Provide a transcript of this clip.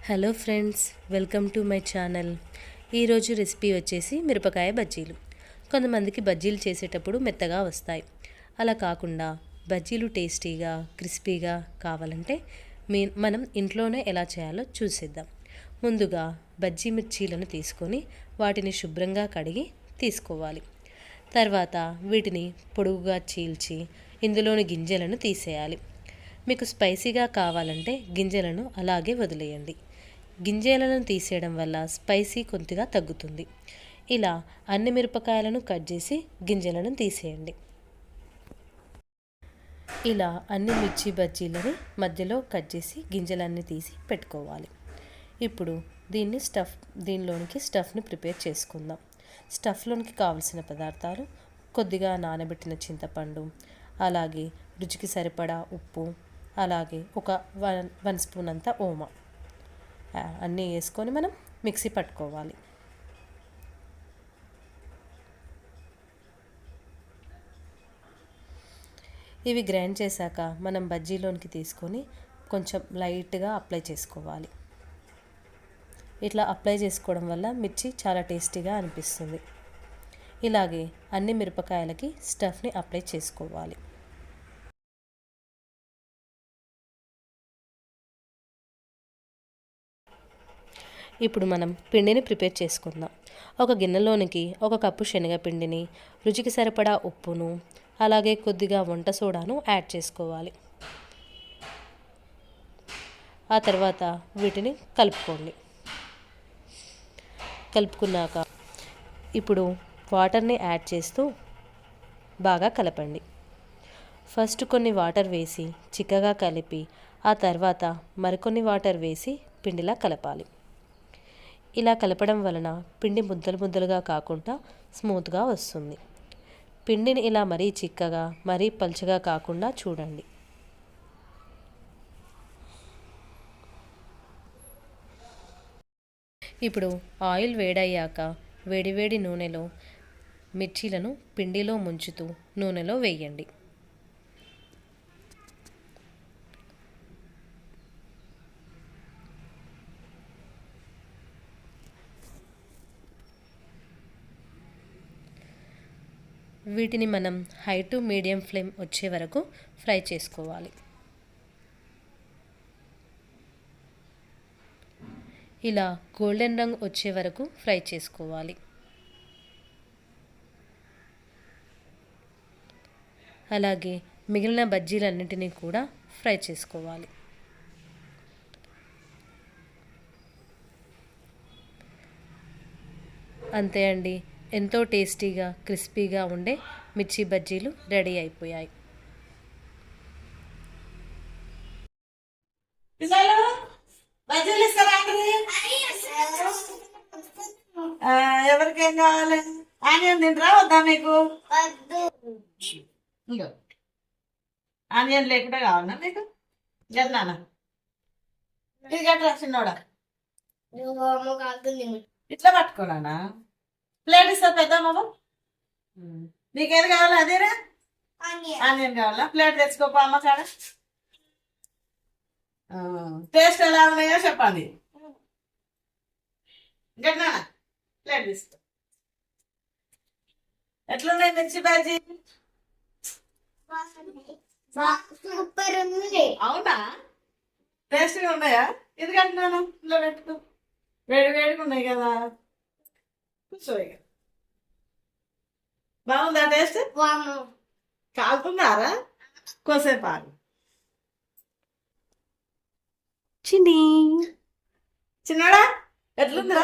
Hello friends, welcome to my channel. ఈరోజు recipe వచ్చేసి మిరపకాయ బజ్జీలు. కొంతమందికి బజ్జీలు చేసేటప్పుడు మెత్తగా వస్తాయి. అలా కాకుండా బజ్జీలు టేస్టీగా క్రిస్పీగా కావాలంటే మనం ఇంట్లోనే ఎలా చేయాలో చూసేద్దాం. ముందుగా బజ్జీ మిర్చీలను తీసుకొని వాటిని శుభ్రంగా కడిగి తీసుకోవాలి. తర్వాత వీటిని పొడుగుగా చీల్చి ఇందులోని గింజలను తీసేయాలి. మీకు స్పైసీగా కావాలంటే గింజలను అలాగే వదిలేయండి. గింజలను తీసేయడం వల్ల స్పైసీ కొద్దిగా తగ్గుతుంది. ఇలా అన్ని మిరపకాయలను కట్ చేసి గింజలను తీసేయండి. ఇలా అన్ని మిర్చి బజ్జీలని మధ్యలో కట్ చేసి గింజలన్నీ తీసి పెట్టుకోవాలి. ఇప్పుడు దీనిలోనికి స్టఫ్ని ప్రిపేర్ చేసుకుందాం. స్టఫ్లోనికి కావలసిన పదార్థాలు కొద్దిగా నానబెట్టిన చింతపండు, అలాగే రుచికి సరిపడా ఉప్పు, అలాగే ఒక 1 స్పూన్ అంత ఓమా అన్నీ వేసుకొని మనం మిక్సీ పట్టుకోవాలి. ఇవి గ్రైండ్ చేశాక మనం బజ్జీలోనికి తీసుకొని కొంచెం లైట్గా అప్లై చేసుకోవాలి. ఇట్లా అప్లై చేసుకోవడం వల్ల మిర్చి చాలా టేస్టీగా అనిపిస్తుంది. ఇలాగే అన్ని మిరపకాయలకి స్టఫ్ని అప్లై చేసుకోవాలి. ఇప్పుడు మనం పిండిని ప్రిపేర్ చేసుకుందాం. ఒక గిన్నెలోనికి 1 కప్పు శనగపిండిని, రుచికి సరిపడా ఉప్పును, అలాగే కొద్దిగా వంట సోడాను యాడ్ చేసుకోవాలి. ఆ తర్వాత వీటిని కలుపుకున్నాక ఇప్పుడు వాటర్ని యాడ్ చేస్తూ బాగా కలపండి. ఫస్ట్ కొన్ని వాటర్ వేసి చిక్కగా కలిపి ఆ తర్వాత మరికొన్ని వాటర్ వేసి పిండిలా కలపాలి. ఇలా కలపడం వలన పిండి ముద్దలుగా కాకుండా స్మూత్గా వస్తుంది. పిండిని ఇలా మరీ చిక్కగా మరీ పలుచగా కాకుండా చూడండి. ఇప్పుడు ఆయిల్ వేడయ్యాక వేడివేడి నూనెలో మిర్చీలను పిండిలో ముంచుతూ నూనెలో వేయండి. వీటిని మనం హై టు మీడియం ఫ్లేమ్ వచ్చే వరకు ఫ్రై చేసుకోవాలి. ఇలా గోల్డెన్ రంగు వచ్చే వరకు ఫ్రై చేసుకోవాలి. అలాగే మిగిలిన బజ్జీలన్నిటినీ కూడా ఫ్రై చేసుకోవాలి. అంతే అండి, ఎంతో టేస్టీగా క్రిస్పీగా ఉండే మిర్చి బజ్జీలు రెడీ అయిపోయాయి. ఎవరికేం కావాలి? ఆనియన్ తింటారా వద్దా మీకు? ఆనియన్ లేకుండా కావాలన్నా మీకు? గట్లా ఇది గట్రా చిన్నోడా ఇట్లా పట్టుకోనా? ప్లేట్ ఇస్తా పెద్ద బాబు. నీకేది కావాలా? అదేనా ఆనియన్ కావాలా? ప్లేట్ తెచ్చుకోపా అమ్మ కాడ. టేస్ట్ ఎలా ఉన్నాయో చెప్పండి. గట్నా ప్లేట్ తీసుకో. ఎట్లున్నాయి మిర్చి బజ్జీ? అవునా? టేస్ట్గా ఉన్నాయా? ఇది కట్టినాను ఇంట్లో పెట్టుకో. వేడిగా ఉన్నాయి కదా, కూర్చో. బాగుందా టేస్ట్? కాలుతున్నారా? కోసేపు ఆగు. చిన్నడా ఎట్లుందిరా?